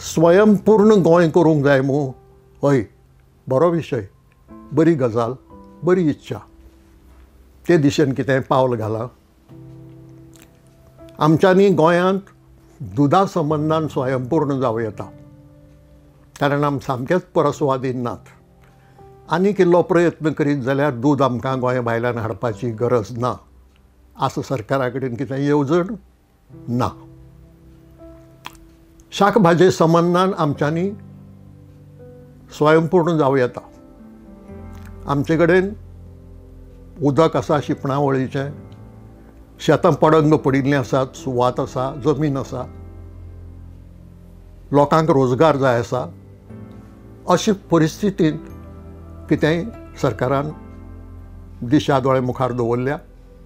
स्वयंपूर्ण गोंय करूंक जाय मू हय बरो विशय, बरी गजाल, बरी इच्छा. ते दिशेन कितें पावल घाला. आमच्यांनी गोंयांत दुदा संबंदान स्वयंपूर्ण जावं येता, कारण आमी सामकेच परस्वादीन नात. आनीक इल्लो प्रयत्न करीत जाल्यार दूद आमकां गोंया भायल्यान हाडपाची गरज ना. आसा सरकारा कडेन कितें येवजण ना. शाकभाजे संबंदान आमच्यांनी स्वयंपूर्ण जावं येता. आमचे कडेन उदक आसा शिंपणावळीचें, शेतां पडंग पडिल्लीं आसात, सुवात आसा, जमीन आसा, लोकांक रोजगार जाय आसा. अशे परिस्थितींत कितेंय सरकारान दिशा दोळे मुखार दवरल्या.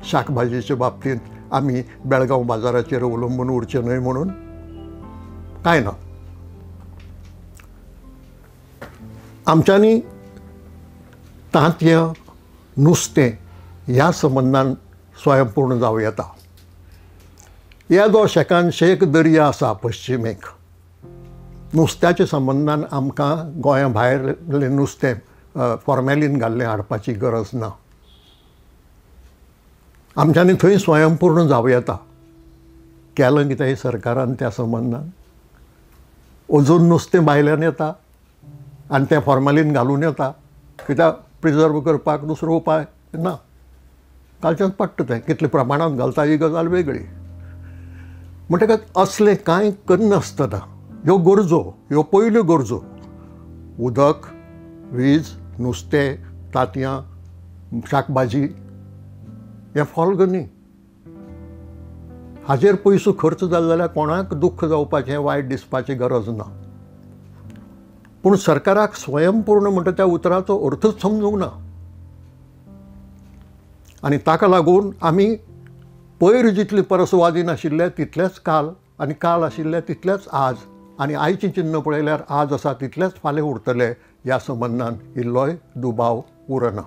शाकभाजेच्या बाबतींत आमी बेळगांव बाजाराचेर अवलंबून उरचें न्हय म्हणून कांय ना. आमच्यांनी तांतयां, नुस्तें ह्या संबंदान स्वयंपूर्ण जावं येता. येदो शेकान शेक दर्या आसा पश्चिमेक. नुस्त्याच्या संबंदान आमकां गोंया भायलें नुस्तें फॉर्मेलीन घाल्लें हाडपाची गरज ना. आमच्यांनी थंय स्वयंपूर्ण जावं येता. केलां कितें सरकारान त्या संबंदान? अजून नुस्तें भायल्यान येता आनी तें फॉर्मेलीन घालून येता. कित्याक प्रिजर्व करपाक दुसरो उपाय ना. घालचेंच पडटा तें. कितले प्रमाणांत घालता ही गजाल वेगळी. म्हणटकच असलें कांय करनासतना ह्यो गरजो, ह्यो पयल्यो गरजो, उदक, वीज, नुस्तें, तांतयां, शाकभाजी हें फॉल्ग न्ही. हाजेर पयसो खर्च जालो जाल्यार कोणाक दुख्ख जावपाचें, वायट दिसपाची गरज ना. पूण सरकाराक स्वयंपूर्ण म्हणटा त्या उतराचो अर्थच समजूंक ना. आनी ताका लागून आमी पयर जितले परस्वादीन आशिल्ले तितलेच काल, आनी काल आशिल्ले तितलेच आज, आनी आयचें चिन्न पळयल्यार आज आसा तितलेच फाल्यां उरतले ह्या संबंदान इल्लोय दुबाव उरना.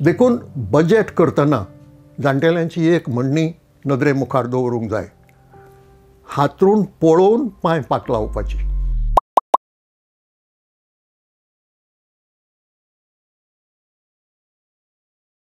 देखून बजेट करतना जाणटेल्यांची एक म्हणणी नदरे मुखार दवरूंक जाय. हातरून पळोवन पांय पाक लावपाची.